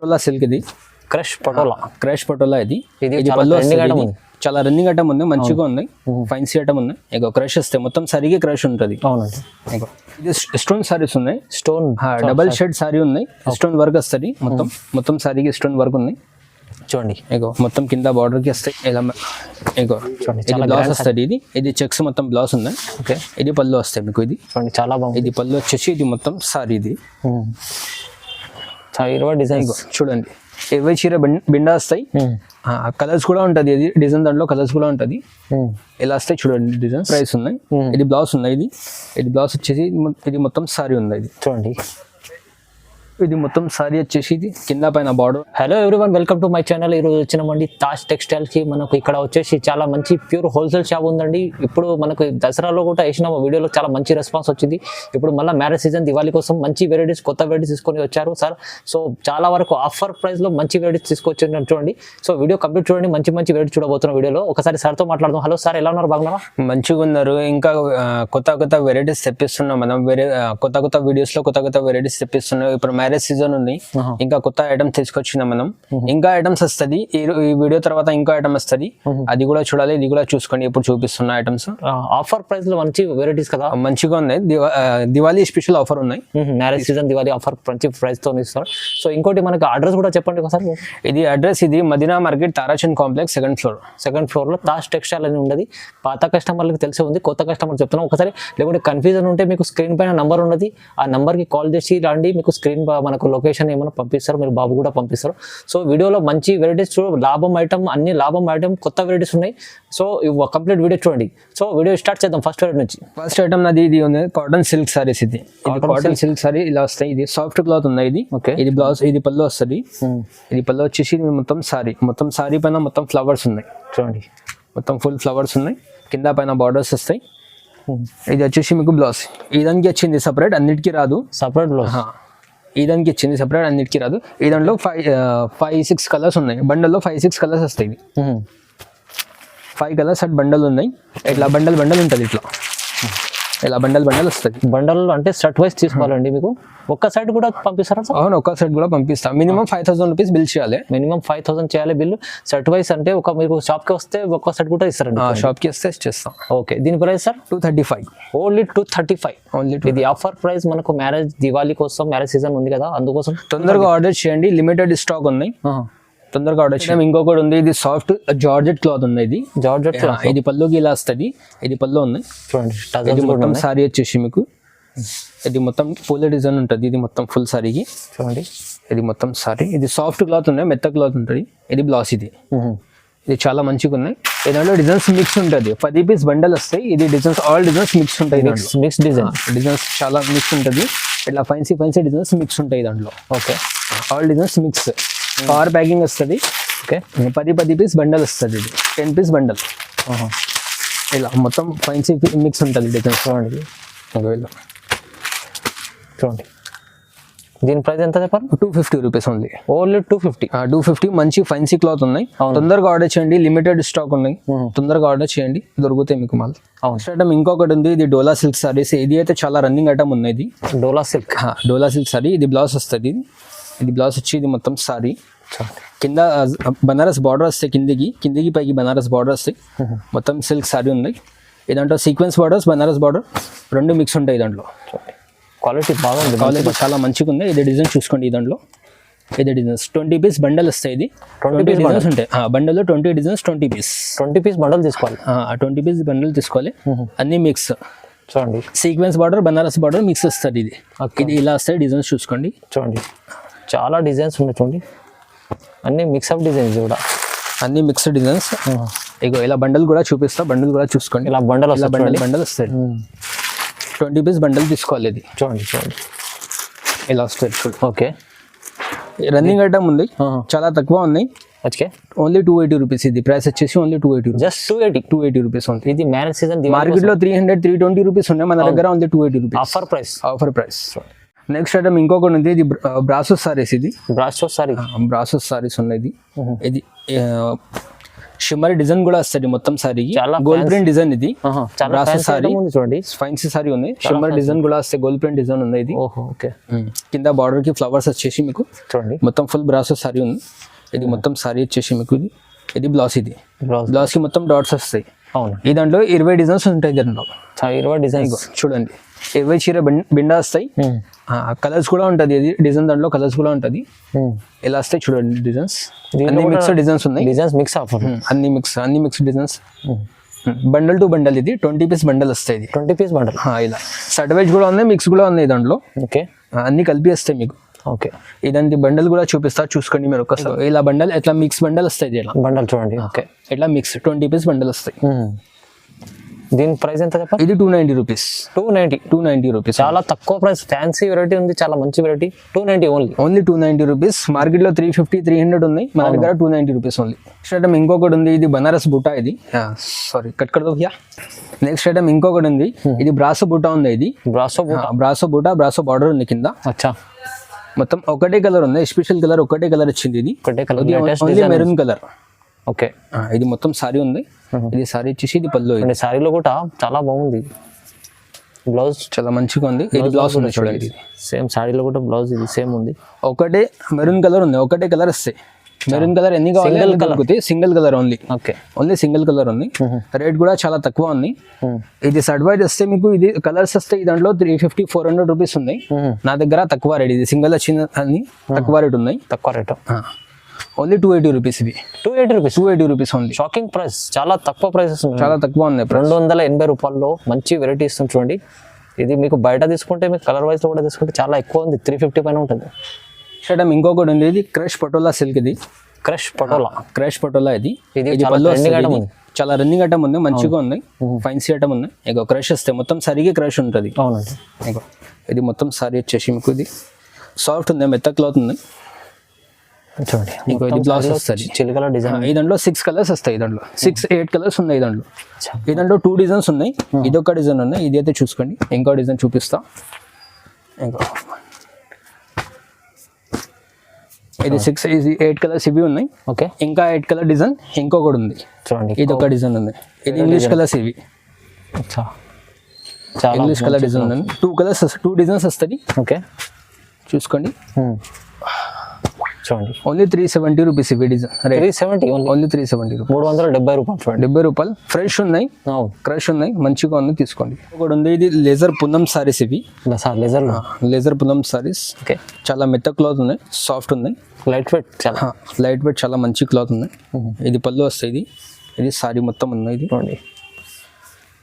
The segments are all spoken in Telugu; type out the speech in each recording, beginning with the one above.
పటోలా సిల్క్ ఇది, క్రష్ పటోలా. క్రష్ పటోలా ఇది చాలా పళ్ళు trending వస్తుంది. item ఇది ఉంది. చాలా రన్నింగ్ ఐటమ్ ఉంది, మంచిగా ఉంది, ఫైన్సీ ఐటమ్ ఉంది. ఇక క్రష్ వస్తే మొత్తం సారీకి క్రష్ ఉంటుంది. అవునండి. ఇగో ఇది స్టోన్ సారీస్ ఉన్నాయి, స్టోన్ డబల్ షేడ్ సారీ ఉన్నాయి, స్టోన్ వర్క్ వస్తుంది. మొత్తం సారీకి స్టోన్ వర్క్ ఉంది. చూడండి, ఇగో మొత్తం కింద బార్డర్ కి వస్తాయి ఇలా. ఇగో ఇది బ్లౌజ్ వస్తుంది. ఇది చెక్స్ మొత్తం బ్లౌజ్ ఉంది. ఓకే, ఇది పళ్ళు వస్తాయి మీకు. ఇది చూడండి చాలా బాగుంది. ఇది పళ్ళు వచ్చేసి ఇది మొత్తం సారీ. ఇది చాలా డిజైన్ చూడండి, 20 చీర బిండా వస్తాయి. కలర్స్ కూడా ఉంటుంది. ఇది డిజైన్ దాంట్లో కలర్స్ కూడా ఉంటుంది. ఇలా వస్తాయి చూడండి డిజైన్. ప్రైస్ ఉన్నాయి. ఇది బ్లౌజ్ ఉన్నాయి. ఇది బ్లౌజ్ వచ్చేసి ఇది మొత్తం సారీ ఉంది. ఇది చూడండి, ఇది మొత్తం సారీ వచ్చేసి ఇది కింద పైన border. Hello everyone, welcome to my channel. ఈరోజు వచ్చినామండి తాజ్ టెక్స్టైల్ కి. మనకు ఇక్కడ వచ్చేసి చాలా మంచి ప్యూర్ హోల్సేల్ షాప్ ఉందండి. ఇప్పుడు మనకు దసరాలో కూడా వేసిన వీడియోలో చాలా మంచి రెస్పాన్స్ వచ్చింది. ఇప్పుడు మళ్ళీ మ్యారేజ్ సీజన్ దివాళీ కోసం మంచి వెరైటీస్, కొత్త వెరైటీస్ తీసుకొని వచ్చారు సార్. సో చాలా వరకు ఆఫర్ ప్రైస్ లో మంచి వెరైటీస్ తీసుకొచ్చారు చూడండి. సో వీడియో కంప్లీట్ చూడండి, మంచి మంచి వెరైటీ చూడబోతున్న వీడియోలో. ఒకసారి సార్తో మాట్లాడదాం. హలో సార్, ఎలా ఉన్నారు? బాగున్నారా? మంచిగా ఉన్నారు. ఇంకా కొత్త వెరైటీస్ తెప్పిస్తున్నాం మనం. వేరే కొత్త వీడియోస్ లో కొత్త వెరైటీస్ తెప్పిస్తున్నాం. ఇప్పుడు మ్యారేజ్ సీజన్ ఉంది, ఇంకా కొత్త ఐటమ్స్ తీసుకొచ్చినాం మనం. ఇంకా ఐటమ్స్ వస్తుంది ఈ వీడియో తర్వాత. ఇంకా ఐటమ్ వస్తుంది, అది కూడా చూడాలి. ఇది కూడా చూసుకోండి. ఇప్పుడు చూపిస్తున్న ఐటమ్స్ ఆఫర్ ప్రైస్ లో మంచి వెరైటీస్ కదా, మంచిగా ఉన్నాయి. దివాళీ స్పెషల్ ఆఫర్ ఉన్నాయి. మ్యారేజ్ సీజన్ దివాళీ ఆఫర్ మంచి ప్రైస్ తో ఇస్తారు. సో ఇంకోటి మనకి అడ్రస్ కూడా చెప్పండి ఒకసారి. ఇది అడ్రస్ ఇది Madina market, Tarachand complex, second floor లో తాజ్ టెక్స్టైల్ అని ఉండదు. పాత కస్టమర్లకు తెలిసి ఉంది, కొత్త కస్టమర్ చెప్తున్నాం ఒకసారి. లేకుంటే కన్ఫ్యూజన్ ఉంటే మీకు స్క్రీన్ పైన నంబర్ ఉన్నది, ఆ నంబర్ కి కాల్ చేసి రండి. మీకు స్క్రీన్ మనకు లొకేషన్ ఏమైనా పంపిస్తారు, మీరు బాబు కూడా పంపిస్తారు. సో వీడియోలో మంచి వెరైటీస్ లాభం ఐటమ్, అన్ని లాభం ఐటమ్, కొత్త వెరైటీస్ ఉన్నాయి. సో కంప్లీట్ వీడియో చూడండి. సో వీడియో స్టార్ట్ చేద్దాం ఫస్ట్ వెరైటీ నుంచి. ఫస్ట్ ఐటమ్ నాది ఇది ఉంది, కాటన్ సిల్క్ సారీస్. ఇది కాటన్ సిల్క్ సారీ ఇలా వస్తాయి. ఇది సాఫ్ట్ క్లాత్ ఉంది. ఇది ఓకే, ఇది బ్లౌజ్, ఇది పళ్ళు వస్తుంది. ఇది పళ్ళు వచ్చేసి మొత్తం సారీ పైన మొత్తం ఫ్లవర్స్ ఉన్నాయి. చూడండి, మొత్తం ఫుల్ ఫ్లవర్స్ ఉన్నాయి. కింద పైన బార్డర్స్ వస్తాయి. ఇది వచ్చేసి మీకు బ్లౌజ్. ఈ దానికి వచ్చింది సపరేట్, అన్నిటికీ రాదు. సపరేట్ బ్లౌజ్ ఈ దానికి ఇచ్చింది సపరేట్, అన్నిటికీ రాదు. ఈ దాంట్లో 5-6 కలర్స్ ఉన్నాయి. బండల్లో 5-6 కలర్స్ వస్తాయి. 5 కలర్స్ అట్ బండల్ ఉన్నాయి. ఇట్లా బండల్ ఉంటుంది. ఇలా బండల్ వస్తుంది. బండల్ అంటే సెట్ వైస్ తీసుకోవాలండి. మీకు ఒక్క సైడ్ కూడా పంపిస్తారా? అవును, ఒక్క సైడ్ కూడా పంపిస్తాం. మినిమం 5,000 రూపీస్ బిల్ చేయాలి. మినిమం 5,000 చేయాలి బిల్. సెట్ వైస్ అంటే మీకు షాప్ కి వస్తే ఒక్క సైడ్ కూడా ఇస్తారండి. షాప్ కి వస్తే చేస్తాం. ఓకే, దీని ప్రైస్ సార్ 235. ఓన్లీ 235. ఇది ఆఫర్ ప్రైస్. మనకు మ్యారేజ్ దివాళీ కోసం, మ్యారేజ్ సీజన్ ఉంది కదా, అందుకోసం తొందరగా ఆర్డర్ చేయండి. లిమిటెడ్ స్టాక్ ఉన్నాయి, తొందరగా ఆర్డర్ చేయండి. ఇంకొకటి ఉంది, ఇది సాఫ్ట్ జార్జెట్ క్లాత్ ఉంది. ఇది జార్జెట్ క్లాత్. ఇది పళ్ళుకి ఇలా వస్తుంది. ఇది పళ్ళు ఉంది చూడండి. ఇది మొత్తం సారీ వచ్చేసి మీకు ఇది మొత్తం పూల డిజైన్ ఉంటుంది. ఇది మొత్తం ఫుల్ సారీకి చూడండి. ఇది మొత్తం సారీ. ఇది సాఫ్ట్ క్లాత్ ఉన్నాయి, మెత్త క్లాత్ ఉంటుంది. ఇది బ్లౌజ్. ఇది చాలా మంచిగా ఉన్నాయి. దాంట్లో డిజైన్స్ మిక్స్ ఉంటుంది. 10 పీస్ బండల్ వస్తాయి. ఇది డిజైన్స్, ఆల్ డిజైన్స్ మిక్స్ ఉంటాయి. మిక్స్ డిజైన్స్ చాలా మిక్స్ ఉంటుంది. ఇట్లా ఫైన్సీ డిజైన్స్ మిక్స్ ఉంటాయి దాంట్లో. Okay, all designs mix. Power packing వస్తుంది. ఓకే, 10 పీస్ బండల్ వస్తుంది. ఇది 10 పీస్ బండల్. ఇలా మొత్తం ఫైన్సీ మిక్స్ ఉంటుంది డిజైన్స్. చూడండి, చూడండి. దీని ప్రైస్ ఎంత చెప్పారు? 250 రూపీస్ ఓన్లీ. 250. మంచి ఫైన్సీ క్లాత్ ఉన్నాయి. తొందరగా ఆర్డర్ చేయండి. లిమిటెడ్ స్టాక్ ఉన్నాయి. తొందరగా ఆర్డర్ చేయండి, దొరుకుతాయి మీకు మాల్. ఐటమ్ ఇంకొకటి ఉంది, ఇది డోలా సిల్క్ సారీస్. ఇది అయితే చాలా రన్నింగ్ ఐటమ్ ఉంది. ఇది డోలా సిల్క్ సారీ. ఇది బ్లౌజ్ వస్తుంది. ఇది బ్లౌజ్ వచ్చి ఇది మొత్తం సారీ. కింద బనారస్ బార్డర్ వస్తాయి. కిందికి పైకి బనారస్ బార్డర్ వస్తాయి. మొత్తం సిల్క్ సారీ ఉంది. దాంట్లో సీక్వెన్స్ బార్డర్స్, బనారస్ బార్డర్ రెండు మిక్స్ ఉంటాయి. దాంట్లో క్వాలిటీ బాగుంది. క్వాలిటీ చాలా మంచిగా ఉంది. ఇది డిజైన్ చూసుకోండి. దాంట్లో ఇది డిజైన్స్ 20 పీస్ బండల్ వస్తాయి. ఇది 20 డిజైన్స్ ఉంటాయి. బండల్లో 20 డిజైన్స్, 20 పీస్ బండల్ తీసుకోవాలి. 20 పీస్ బండల్ తీసుకోవాలి. అన్ని మిక్స్. చూడండి, sequence border, Banaras border mix వస్తుంది. ఇది ఇలా వస్తాయి. డిజైన్స్ చూసుకోండి. చూడండి, చాలా డిజైన్స్ ఉన్నాయి. చూడండి, అన్ని మిక్స్అప్ డిజైన్స్ కూడా, అన్ని మిక్స్డ్ డిజైన్స్. ఇగో ఇలా బండల్ కూడా చూపిస్తా. బండల్ కూడా చూసుకోండి. ఇలా బండల్ వస్తాయి. 20 పీస్ బండల్ తీసుకోవాలి. ఇది చూడండి, ఇలా వస్తుంది. ఓకే, రన్నింగ్ ఐటమ్ ఉంది. చాలా తక్కువ ఉన్నాయి. Only 280 rupees. ఇది ప్రైస్ వచ్చేసి ఓన్లీ 280. జస్ట్ 280 రూపీస్ ఉంది. ఇది మ్యారేజ్ సీజన్. మార్కెట్ లో 300-320 రూపీస్ ఉన్నాయి. మన దగ్గర only 280 rupees offer price. Next item ఇంకొకటి ఉంది. ఇది బ్రాసో సారీస్. ఇది బ్రాసో సారీస్ ఉన్నాయి. ఇది షిమ్మర్ డిజైన్ కూడా వస్తుంది మొత్తం సారీ చాలా గోల్డ్ ప్రింట్ డిజైన్ ఇది చాలా బ్రాసో fancy సారీ item ఉంది చూడండి. ఫైన్సీ సారీ ఉంది షిమ్మర్ డిజైన్ కూడా వస్తే గోల్డ్ ప్రింట్ డిజైన్ ఉంది ఇది ఓహో ఓకే కింద బార్డర్ కి ఫ్లవర్స్ వచ్చేసి మీకు చూడండి. మొత్తం ఫుల్ బ్రాసో సారీ ఉంది ఇది మొత్తం సారీ వచ్చేసి మీకు ఇది బ్లౌజ్ ఇది బ్లౌజ్ బ్లౌజ్ కి మొత్తం డాట్స్ వస్తాయి అవును ఈ దాంట్లో 20 డిజైన్స్ ఉంటాయి దాంట్లో 20 డిజైన్స్ చూడండి 20 చీర బిండా వస్తాయి కలర్స్ కూడా ఉంటుంది ఇది డిజైన్ దాంట్లో కలర్స్ కూడా ఉంటుంది ఇలా వస్తాయి చూడండి డిజైన్స్ అన్ని మిక్స్డ్ డిజైన్స్ ఉన్నాయి డిజైన్స్ మిక్స్ ఆఫ్ అన్ని mix designs bundle to bundle ఇది 20 పీస్ బండల్ వస్తాయి ఇది 20 పీస్ బండల్ ఇలా సర్ట్ వైజ్ కూడా ఉన్నాయి మిక్స్ కూడా ఉన్నాయి దాంట్లో ఓకే అన్ని కలిపి వస్తాయి మీకు ఓకే ఇదంతా బండల్ కూడా చూపిస్తా చూసుకోండి మీరు ఒకసారి ఇలా బండల్ ఎట్లా మిక్స్ బండల్ వస్తాయి ఇలా బండల్ చూడండి ఓకే ఇట్లా మిక్స్ 20 పీస్ బండల్ వస్తాయి దీని ప్రైస్ ఎంత చెప్పండి ఇది 290 రూపీస్ 290 రూపీస్ చాలా తక్కువ ప్రైస్ ఫ్యాన్సీ వెరైటీ ఉంది చాలా మంచి వెరైటీ 290 ఓన్లీ 290 రూపీస్ మార్కెట్ లో 350-300 ఉన్నాయి మన దగ్గర 290 రూపీస్ ఓన్లీ నెక్స్ట్ ఐటమ్ ఇంకొకటి ఉంది ఇది బనారస్ బూటా ఇది సారీ కట్ కర్ దో భయ్యా నెక్స్ట్ ఐటమ్ ఇంకొకటి ఉంది ఇది బ్రాసో బూటా ఉంది ఇది బ్రాసో బార్డర్ ఉంది కింద అచ్చా మొత్తం ఒకటే కలర్ ఉంది స్పెషల్ కలర్ ఒకటే కలర్ వచ్చింది ఇది ఒకటే colour only maroon colour okay ఇది మొత్తం సారీ ఉంది ఇది సారీ వచ్చేసి ఇది పళ్ళు ఇది సారీలో కూడా చాలా బాగుంది బ్లౌజ్ చాలా మంచిగా ఉంది ఇది బ్లౌజ్ ఉంది చూడండి సేమ్ సారీలో కూడా బ్లౌజ్ ఇది సేమ్ ఉంది ఒకటే మెరూన్ కలర్ ఉంది ఒకటే కలర్ వస్తాయి మెరూన్ కలర్ ఎన్ని కావాలి దొరుకుతాయి single colour only single colour ఉంది రేట్ కూడా చాలా తక్కువ ఉంది ఇది సర్ట్ వైజ్ వస్తే మీకు ఇది కలర్స్ వస్తాయి దాంట్లో 350-400 రూపీస్ ఉన్నాయి నా దగ్గర తక్కువ రేట్ ఇది సింగిల్ వచ్చిన అని తక్కువ రేట్ ఉన్నాయి తక్కువ రేట్ ఓన్లీ 280 రూపీస్ ఇది 280 రూపీస్ ఓన్లీ షాకింగ్ ప్రైస్ చాలా తక్కువ ప్రైసెస్ చాలా తక్కువ ఉంది 280 రూపాయల్లో మంచి వెరైటీ ఇస్తుంది చూడండి ఇది మీకు బయట తీసుకుంటే మీకు కలర్ వైజ్ కూడా తీసుకుంటే చాలా ఎక్కువ ఉంది 350 పైన ఉంటుంది షర్ట్ ఇంకొకటి ఉంది ఇది క్రష్ పటోలా సిల్క్ ఇది క్రష్ పటోలా ఇది చాలా రన్నింగ్ ఐటమ్ ఉంది మంచిగా ఉంది ఫైన్సీ ఐటమ్ ఉంది ఇక క్రష్ వస్తే మొత్తం సరిగా క్రష్ ఉంటుంది అవునండి ఇది మొత్తం సారీ వచ్చేసి మీకు ఇది సాఫ్ట్ ఉంది మెత్త క్లాత్ ఉంది చూడండి ఇంకో ఇది బ్లౌజ్ వస్తుంది చిలుకల డిజైన్ ఈ దాంట్లో 6 కలర్స్ వస్తాయి దాంట్లో 6-8 కలర్స్ ఉన్నాయి దాంట్లో ఈ దాంట్లో 2 డిజైన్స్ ఉన్నాయి ఇదొక డిజైన్ ఉన్నాయి ఇది అయితే చూసుకోండి ఇంకో డిజైన్ చూపిస్తా ఇది 8 కలర్స్ ఇవి ఉన్నాయి ఓకే ఇంకా 8 కలర్ డిజైన్ ఇంకొకటి ఉంది చూడండి ఇది ఒక డిజైన్ ఉంది ఇది ఇంగ్లీష్ కలర్స్ ఇవి ఇంగ్లీష్ కలర్ డిజైన్ ఉంది 2 డిజైన్స్ వస్తుంది ఓకే చూసుకోండి చూడండి ఓన్లీ 370 రూపీస్ ఇవి డిజైన్ 370 ఓన్లీ 370 370 రూపాయలు చూడండి 70 రూపాయలు ఫ్రెష్ ఉన్నాయి క్రష్ ఉన్నాయి మంచిగా ఉంది తీసుకోండి ఒకటి ఉంది ఇది లేజర్ పునం సారీస్ ఇవి లేజర్ పునం సారీస్ ఓకే చాలా మెత్త క్లాత్ ఉన్నాయి సాఫ్ట్ ఉన్నాయి లైట్ వెయిట్ చాలా మంచి క్లాత్ ఉన్నాయి ఇది పళ్ళు వస్తాయి ఇది సారీ మొత్తం ఉన్నాయి ఇది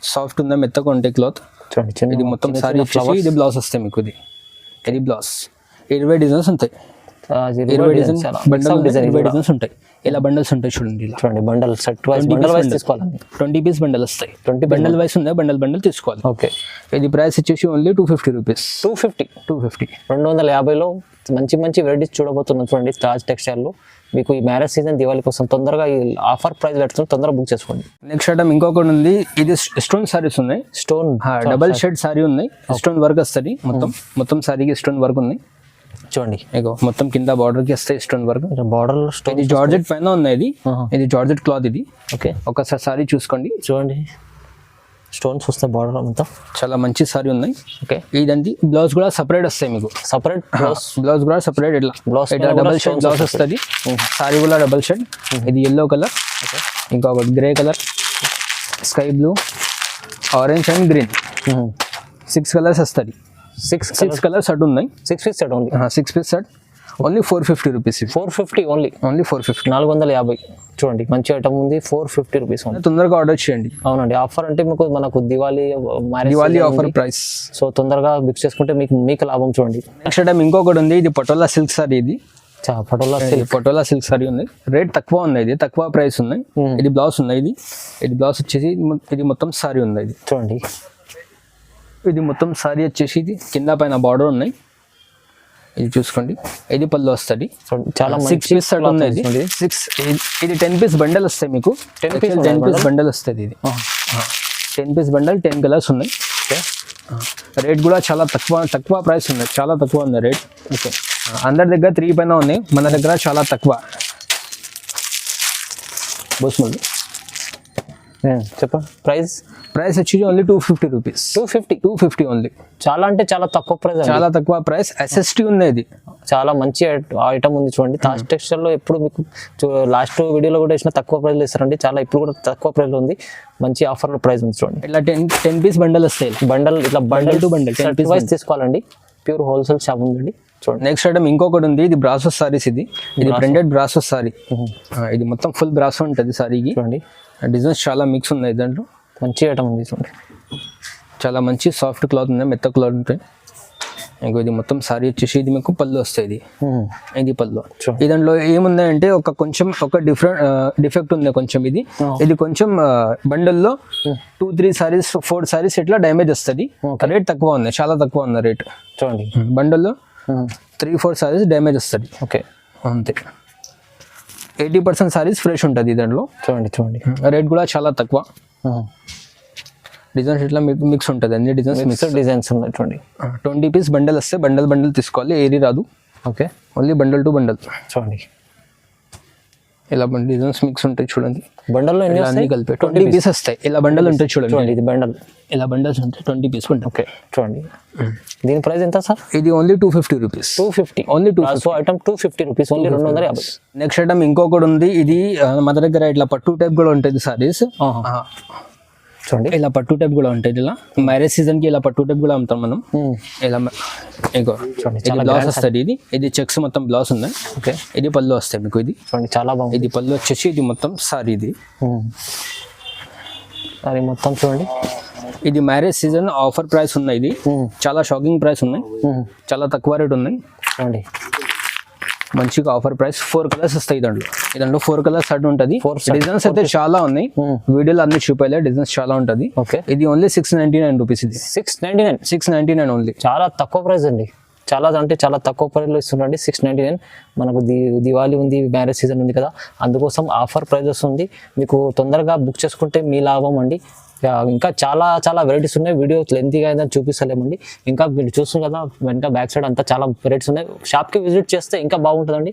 సాఫ్ట్ ఉంది మెత్తగా ఉంటాయి క్లాత్ చూడండి ఇది మొత్తం సారీ వచ్చేసి ఇది బ్లౌజ్ వస్తాయి మీకు ఇది బ్లౌజ్ 20 డిజైన్స్ ఉంటాయి 20 డిజైన్స్ ఉంటాయి ఇలా బండల్స్ ఉంటాయి చూడండి బండల్ సెట్ వైస్ తీసుకోవాలి 20 పీస్ బండల్ వస్తాయి 20 బండల్ వైస్ ఉంది బండల్ తీసుకోవాలి ఓకే ఇది ప్రైస్ వచ్చేసి ఓన్లీ 250 రూపీస్ 250లో మంచి వెరైటీస్ చూడబోతున్నాం చూడండి తాజ్ టెక్స్టైల్లో మీకు ఈ మ్యారేజ్ సీజన్ దివాళీ కోసం తొందరగా ఈ ఆఫర్ ప్రైస్ పెడుతుంది తొందరగా బుక్ చేసుకోండి నెక్స్ట్ ఐటమ్ ఇంకొకటి ఉంది ఇది స్టోన్ సారీస్ ఉన్నాయి డబల్ షేడ్ సారీ ఉన్నాయి స్టోన్ వర్క్ వస్తుంది మొత్తం సారీకి స్టోన్ వర్క్ ఉన్నాయి చూడండి మొత్తం కింద బార్డర్ కి వస్తాయి స్టోన్ వర్క్ బార్డర్ లో స్టోన్ ఇది జార్జెట్ పైన ఉన్నాయి ఇది జార్జెట్ క్లాత్ ఇది ఓకే ఒకసారి సారీ చూసుకోండి చూడండి స్టోన్స్ వస్తాయి బార్డర్ అంతా చాలా మంచి సారీ ఉన్నాయి ఓకే ఇదండి బ్లౌజ్ కూడా సపరేట్ వస్తాయి మీకు బ్లౌజ్ కూడా సపరేట్ ఇట్లా డబల్ షేడ్ బ్లౌజ్ వస్తుంది సారీ కూడా డబల్ షేడ్ ఇది ఎల్లో కలర్ ఇంకొకటి grey colour sky blue orange and green 6 colours వస్తుంది 6 కలర్స్ సెట్ ఉన్నాయి 6 piece set only 6 piece set only 450 rupees 450 only 450 450 చూడండి మంచి ఐటమ్ ఉంది 450 రూపీస్ తొందరగా ఆర్డర్ చేయండి అవునండి ఆఫర్ అంటే మనకు దివాళీ ఆఫర్ ప్రైస్ సో తొందరగా బుక్ చేసుకుంటే మీకు లాభం చూడండి నెక్స్ట్ ఐటమ్ ఇంకొకటి ఉంది ఇది పటోలా సిల్క్ సారీ ఇది పటోలా సిల్క్ సారీ ఉంది రేట్ తక్కువ ఉంది ఇది తక్కువ ప్రైస్ ఉన్నాయి ఇది బ్లౌజ్ ఉంది ఇది బ్లౌజ్ వచ్చేసి ఇది మొత్తం సారీ ఉంది ఇది చూడండి ఇది మొత్తం సారీ వచ్చేసి ఇది కింద పైన బార్డర్ ఉన్నాయి ఇది చూసుకోండి ఇది పళ్ళు వస్తుంది చాలా 6 పీస్ సెట్ ఉంది ఇది 10 పీస్ బండల్ వస్తాయి మీకు 10 పీస్ బండల్ వస్తుంది ఇది 10 పీస్ బండల్ 10 కలర్స్ ఉన్నాయి రేట్ కూడా చాలా తక్కువ ప్రైస్ ఉంది చాలా తక్కువ ఉంది రేట్ ఓకే అందరి దగ్గర 3 పైన ఉన్నాయి మన దగ్గర చాలా తక్కువ బోస్మల్. చెప్పండి ప్రైస్. ప్రైస్ వచ్చి ఓన్లీ 250 రూపీస్. 250 ఓన్లీ. చాలా అంటే చాలా తక్కువ ప్రైస్, చాలా తక్కువ ప్రైస్. SST ఉంది ఇది, చాలా మంచి ఐటమ్ ఉంది చూడండి. తాజ్ టెక్స్టైల్ లో ఎప్పుడు మీకు లాస్ట్ వీడియోలో కూడా వేసిన తక్కువ ప్రైస్ ఇస్తారండి. చాలా ఇప్పుడు కూడా తక్కువ ప్రైస్ ఉంది, మంచి ఆఫర్ ప్రైస్ ఉంది చూడండి. ఇలా 10 పీస్ బండల్ వస్తాయి. బండల్ ఇట్లా bundle to bundle 10 piece wise తీసుకోవాలండి. ప్యూర్ హోల్సేల్ షాప్ ఉందండి చూడండి. నెక్స్ట్ ఐటమ్ ఇంకొకటి ఉంది, ఇది బ్రాసో సారీస్. ఇది ప్రింటెడ్ బ్రాసో సారీ. ఇది మొత్తం ఫుల్ బ్రాసో ఉంటుంది సారీకి చూడండి. డిజైన్స్ చాలా మిక్స్ ఉన్నాయి దాంట్లో. మంచి ఐటమ్ ఉంది చూడండి. చాలా మంచి సాఫ్ట్ క్లాత్ ఉన్నాయి, మెత్త క్లాత్ ఉంటాయి. ఇంకో ఇది మొత్తం సారీ వచ్చేసి ఇది మీకు పళ్ళు వస్తాయి. ఇది పళ్ళు. ఈ దాంట్లో ఏముందంటే ఒక డిఫెక్ట్ ఉంది కొంచెం. ఇది కొంచెం బండల్లో 2-3 సారీస్ 4 సారీస్ ఇట్లా డ్యామేజ్ వస్తుంది. రేట్ తక్కువ ఉంది, చాలా తక్కువ ఉంది రేట్ చూడండి. బండల్లో 3-4 సారీస్ డ్యామేజ్ వస్తుంది. ఓకే అంతే. 80% సారీస్ ఫ్రెష్ ఉంటుంది దాంట్లో. చూడండి. రేట్ కూడా చాలా తక్కువ. డిజైన్స్ ఇట్లా మిక్స్ ఉంటుంది, అన్ని డిజైన్స్ ఉన్నాయి చూడండి. 20 పీస్ బండల్ వస్తే బండల్ తీసుకోవాలి, ఏది రాదు. Okay, only bundle to bundle చూడండి. ఇలా డిజైన్స్ మిక్స్ ఉంటాయి చూడండి. బండల్లో అన్ని కలిపి 20 పీస్ వస్తాయి. ఇలా బండల్ ఉంటాయి చూడండి. ఇది బండల్, ఇలా బండల్స్ ఉంటాయి 20 పీస్ ఉంటాయి. ఓకే చూడండి. దీని ప్రైస్ ఎంత సార్? ఇది only 250 rupees. 250 only 250 item 250 rupees, only 250. Next item ఇంకొకటి ఉంది. ఇది మన దగ్గర ఇట్లా పట్టు టైప్ కూడా ఉంటుంది సారీస్ చూడండి. ఇలా పట్టు టైప్ కూడా ఉంటాయి. ఇలా మ్యారేజ్ సీజన్ కి ఇలా పట్టు టైప్ కూడా అమ్ముతాం మనం. ఇలా బ్లౌజ్ వస్తుంది. ఇది చెక్స్ మొత్తం బ్లౌజ్ ఉంది. ఓకే, ఇది పళ్ళు వస్తాయి మీకు. ఇది చూడండి చాలా బాగుంది. ఇది పళ్ళు వచ్చేసి ఇది మొత్తం సారీ. అది మొత్తం చూడండి. ఇది మ్యారేజ్ సీజన్ ఆఫర్ ప్రైస్ ఉన్నాయి. ఇది చాలా షాకింగ్ ప్రైస్ ఉన్నాయి, చాలా తక్కువ రేట్ ఉన్నాయి చూడండి. మంచిగా ఆఫర్ ప్రైస్. 4 కలర్స్ వస్తాయి దాంట్లో 4 కలర్స్ షర్ట్ ఉంటుంది. డిజైన్స్ అయితే చాలా ఉన్నాయి, వీడియోలో అన్ని చూపాలి. డిజైన్స్ చాలా ఉంటుంది. ఓకే, ఇది ఓన్లీ 699 రూపీస్. ఇది 699 ఓన్లీ. చాలా తక్కువ ప్రైస్ అండి. చాలా అంటే చాలా తక్కువ ప్రైస్లో ఇస్తున్నాండి. 699. మనకు దివాళీ ఉంది, మ్యారేజ్ సీజన్ ఉంది కదా, అందుకోసం ఆఫర్ ప్రైజెస్ ఉంది. మీకు తొందరగా బుక్ చేసుకుంటే మీ లాభం అండి. ఇంకా చాలా చాలా వెరైటీస్ ఉన్నాయి. వీడియో లెంతీగా అయితే చూపిస్తలేమండి. ఇంకా మీరు చూస్తున్నారు కదా వెనక బ్యాక్ సైడ్ అంతా చాలా వెరైటీస్ ఉన్నాయి. షాప్ కి విజిట్ చేస్తే ఇంకా బాగుంటుందండి.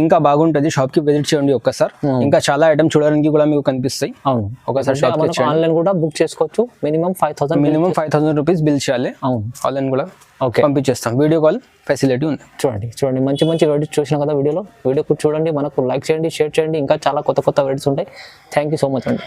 ఇంకా బాగుంటుంది. షాప్ కి విజిట్ చేయండి ఒక్కసారి. ఇంకా చాలా ఐటమ్ చూడడానికి కూడా మీకు కనిపిస్తాయి. అవును, ఒకసారి ఆన్లైన్ కూడా బుక్ చేసుకోవచ్చు. మినిమం 5,000 రూపీస్ బిల్ చేయాలి. అవును, ఆన్లైన్ కూడా ఓకే పంపించేస్తాం. వీడియో కాల్ ఫెసిలిటీ ఉంది. చూడండి మంచి వెరైటీస్ చూసినాం కదా వీడియో చూడండి. మనకు లైక్ చేయండి, షేర్ చేయండి. ఇంకా చాలా కొత్త వెరైటీస్ ఉంటాయి. థ్యాంక్ యూ సో మచ్ అండి.